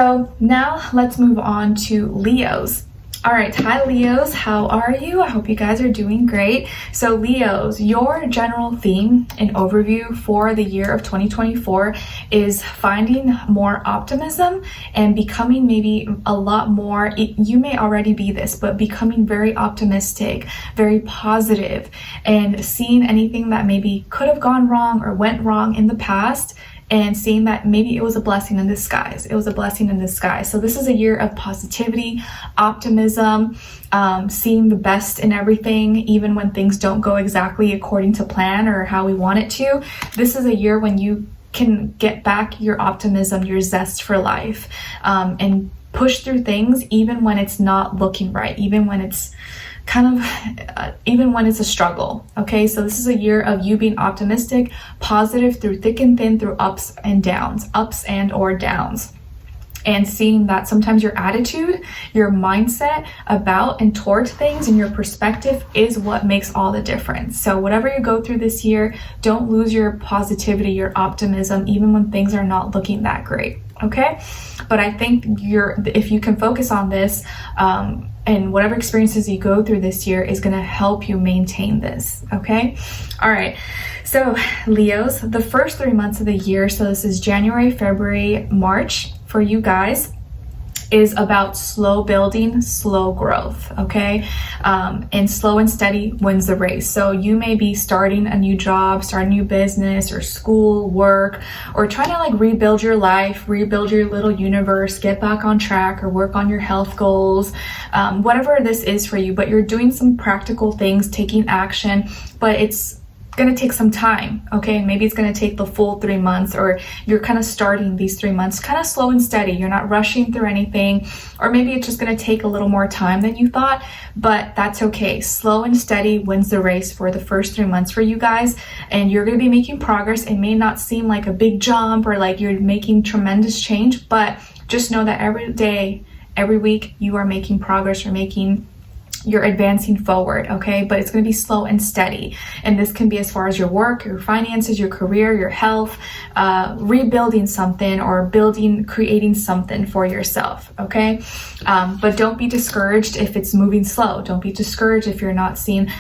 So now let's move on to Leos. All right, hi Leos, how are you? I hope you guys are doing great. So Leos, your general theme and overview for the year of 2024 is finding more optimism and becoming maybe a lot more, you may already be this, but becoming very optimistic, very positive, and seeing anything that maybe could have gone wrong or went wrong in the past, and seeing that maybe it was a blessing in disguise. It was a blessing in disguise. So this is a year of positivity, optimism, seeing the best in everything, even when things don't go exactly according to plan or how we want it to. This is a year when you can get back your optimism, your zest for life, and push through things even when it's not looking right, even when it's even when it's a struggle. Okay, so this is a year of you being optimistic, positive through thick and thin, through ups and downs, ups and or downs. And seeing that sometimes your attitude, your mindset about and towards things, and your perspective is what makes all the difference. So whatever you go through this year, don't lose your positivity, your optimism, even when things are not looking that great. Okay, but I think if you can focus on this, and whatever experiences you go through this year is going to help you maintain this. Okay, all right. So Leos, the first 3 months of the year, so this is January, February, March for you guys, is about slow building, slow growth, okay? And slow and steady wins the race. So you may be starting a new job, starting a new business or school, work, or trying to like rebuild your life, rebuild your little universe, get back on track, or work on your health goals, whatever this is for you. But you're doing some practical things, taking action, but it's going to take some time. Okay, maybe it's going to take the full 3 months, or you're kind of starting these 3 months kind of slow and steady. You're not rushing through anything, or maybe it's just going to take a little more time than you thought, but that's okay. Slow and steady wins the race for the first 3 months for you guys, and you're going to be making progress. It may not seem like a big jump or like you're making tremendous change, but just know that every day, every week, you are making progress. You're advancing forward, okay? But it's going to be slow and steady. And this can be as far as your work, your finances, your career, your health, rebuilding something or creating something for yourself, okay? But don't be discouraged if it's moving slow. Don't be discouraged if you're not seeing,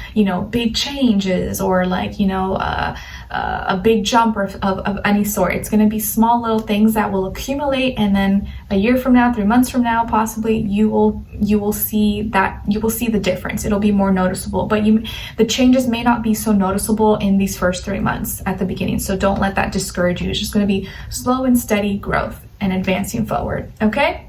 big changes or like, a big jump of any sort. It's going to be small little things that will accumulate, and then a year from now, 3 months from now, possibly you will see the difference. It'll be more noticeable, but the changes may not be so noticeable in these first 3 months at the beginning. So don't let that discourage you. It's just going to be slow and steady growth and advancing forward. Okay.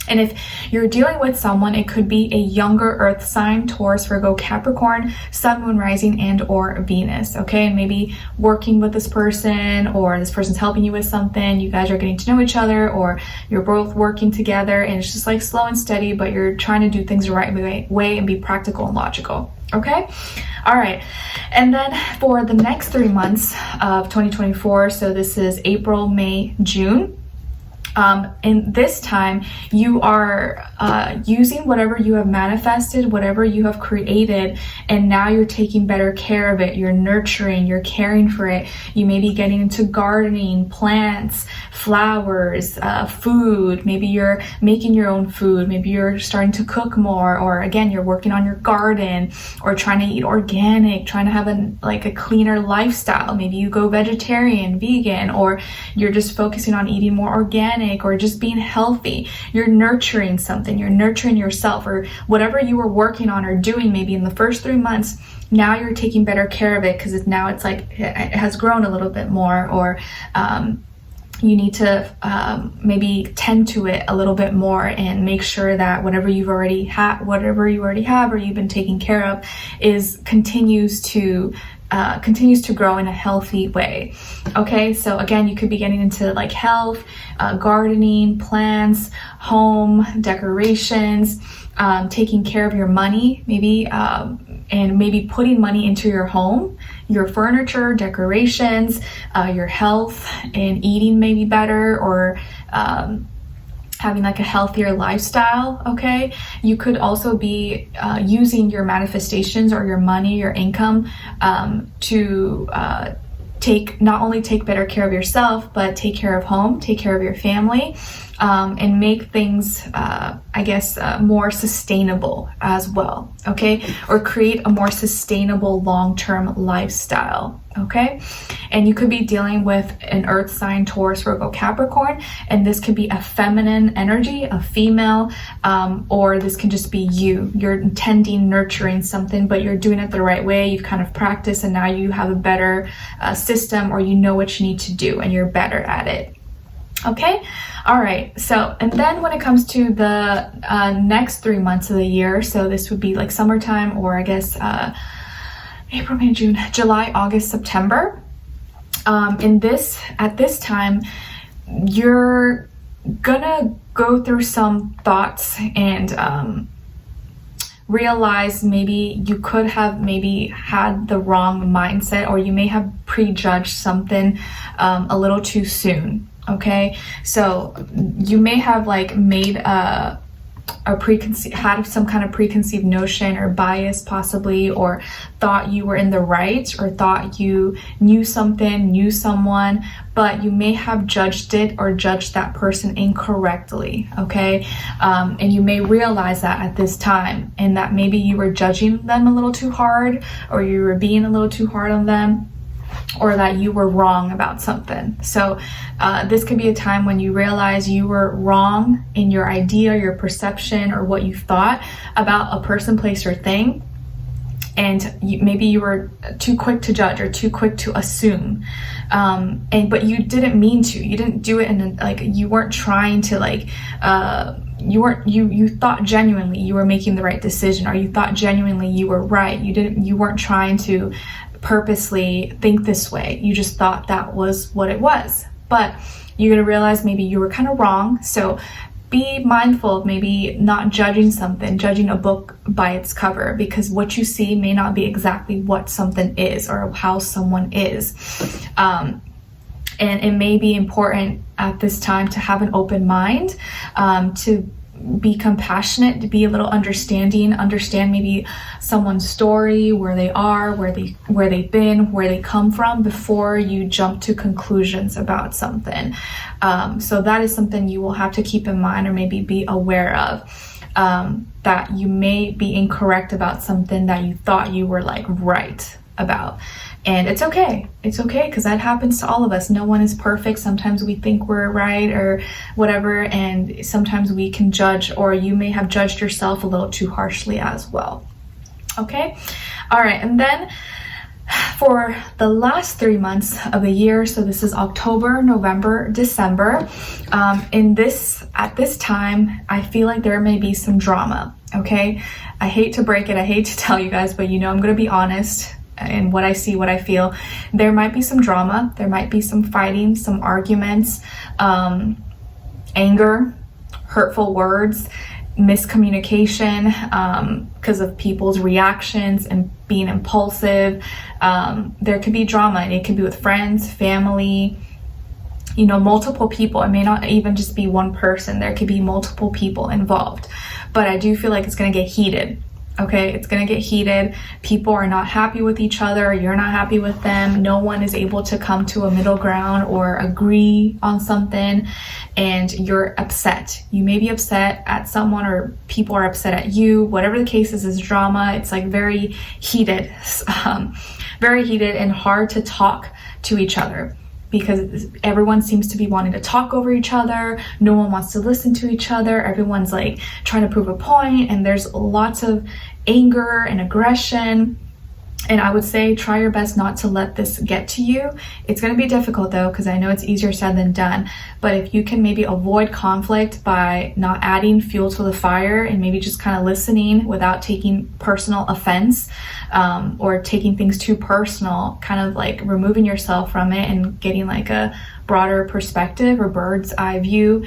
And if you're dealing with someone, it could be a younger earth sign, Taurus, Virgo, Capricorn, Sun, Moon, Rising, and or Venus, okay? And maybe working with this person, or this person's helping you with something, you guys are getting to know each other, or you're both working together, and it's just like slow and steady, but you're trying to do things the right way and be practical and logical, okay? All right, and then for the next 3 months of 2024, so this is April, May, June, in this time, you are using whatever you have manifested, whatever you have created, and now you're taking better care of it. You're nurturing, you're caring for it. You may be getting into gardening, plants, flowers, food. Maybe you're making your own food. Maybe you're starting to cook more, or again, you're working on your garden, or trying to eat organic, trying to have a cleaner lifestyle. Maybe you go vegetarian, vegan, or you're just focusing on eating more organic, or just being healthy. You're nurturing something, you're nurturing yourself, or whatever you were working on or doing maybe in the first 3 months, now you're taking better care of it because it has grown a little bit more, or you need to maybe tend to it a little bit more and make sure that whatever you already have or you've been taking care of continues to grow in a healthy way. Okay, so again, you could be getting into like health, gardening, plants, home decorations, taking care of your money, maybe, and maybe putting money into your home, your furniture, decorations, your health, and eating maybe better, or having like a healthier lifestyle. Okay, you could also be using your manifestations or your money, your income, to not only take better care of yourself, but take care of home, take care of your family, and make things, more sustainable as well, okay? Or create a more sustainable long-term lifestyle, okay? And you could be dealing with an earth sign, Taurus, Virgo, Capricorn, and this could be a feminine energy, a female, or this can just be you. You're intending, nurturing something, but you're doing it the right way. You've kind of practiced, and now you have a better system, or you know what you need to do, and you're better at it. Okay, all right, so, and then when it comes to the next 3 months of the year, so this would be like summertime, or I guess April, May, June, July, August, September. At this time, you're gonna go through some thoughts and realize maybe you could have maybe had the wrong mindset, or you may have prejudged something a little too soon. Okay, so you may have like made had some kind of preconceived notion or bias possibly, or thought you were in the right, or thought you knew something, knew someone, but you may have judged it or judged that person incorrectly, okay? And you may realize that at this time, and that maybe you were judging them a little too hard, or you were being a little too hard on them, or that you were wrong about something. So this could be a time when you realize you were wrong in your idea, your perception, or what you thought about a person, place, or thing. And maybe you were too quick to judge or too quick to assume. But you didn't mean to. You didn't do it in you weren't trying to you thought genuinely you were making the right decision, or you thought genuinely you were right. You weren't trying to purposely think this way. You just thought that was what it was. But you're going to realize maybe you were kind of wrong. So be mindful of maybe not judging a book by its cover, because what you see may not be exactly what something is or how someone is. And it may be important at this time to have an open mind, to be compassionate, to be a little understand maybe someone's story, where they are, where they've been, where they come from, before you jump to conclusions about something. So that is something you will have to keep in mind, or maybe be aware of, that you may be incorrect about something that you thought you were right about. And it's okay, because that happens to all of us. No one is perfect. Sometimes we think we're right or whatever, and sometimes we can judge, or you may have judged yourself a little too harshly as well. Okay, all right, and then for the last 3 months of the year, so this is October, November, December, at this time, I feel like there may be some drama, okay? I hate to break it, I hate to tell you guys, but I'm gonna be honest. And what I see, what I feel, there might be some drama, there might be some fighting, some arguments, anger, hurtful words, miscommunication, because of people's reactions and being impulsive. There could be drama, and it could be with friends, family, multiple people. It may not even just be one person. There could be multiple people involved, but I do feel like it's going to get heated. Okay, it's going to get heated. People are not happy with each other. You're not happy with them. No one is able to come to a middle ground or agree on something, and you're upset. You may be upset at someone, or people are upset at you. Whatever the case is drama. It's very heated, and hard to talk to each other, because everyone seems to be wanting to talk over each other. No one wants to listen to each other. Everyone's trying to prove a point, and there's lots of anger and aggression. And I would say try your best not to let this get to you. It's going to be difficult though, because I know it's easier said than done. But if you can maybe avoid conflict by not adding fuel to the fire, and maybe just kind of listening without taking personal offense, or taking things too personal, kind of removing yourself from it and getting a broader perspective or bird's eye view,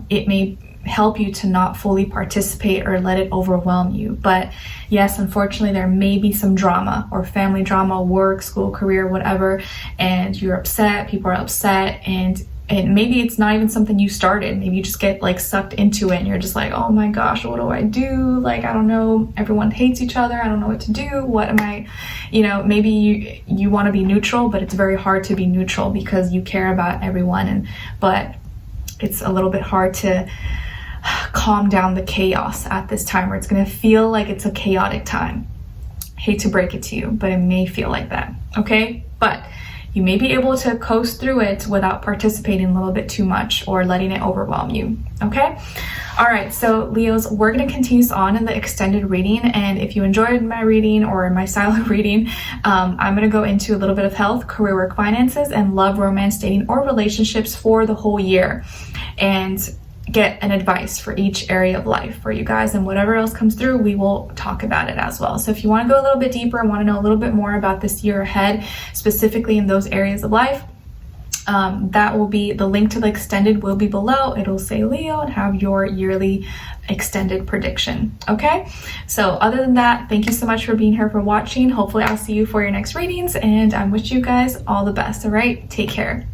it may help you to not fully participate or let it overwhelm you. But yes, unfortunately, there may be some drama, or family drama, work, school, career, whatever, and you're upset, people are upset, and and maybe it's not even something you started. Maybe you just get like sucked into it and you're just like, oh my gosh, what do I do? Like, I don't know, everyone hates each other, I don't know what to do, what am I, you know, maybe you want to be neutral, but it's very hard to be neutral because you care about everyone, but it's a little bit hard to calm down the chaos at this time, where it's going to feel like it's a chaotic time. Hate to break it to you, but it may feel like that, okay? But you may be able to coast through it without participating a little bit too much or letting it overwhelm you, okay? All right, so Leos, we're going to continue on in the extended reading, and if you enjoyed my reading or my style of reading, I'm going to go into a little bit of health, career, work, finances, and love, romance, dating, or relationships for the whole year, and get an advice for each area of life for you guys, and whatever else comes through, we will talk about it as well. So if you want to go a little bit deeper and want to know a little bit more about this year ahead, specifically in those areas of life, that will be, the link to the extended will be below. It'll say Leo and have your yearly extended prediction. Okay, so other than that, thank you so much for being here, for watching. Hopefully I'll see you for your next readings, and I wish you guys all the best. All right, take care.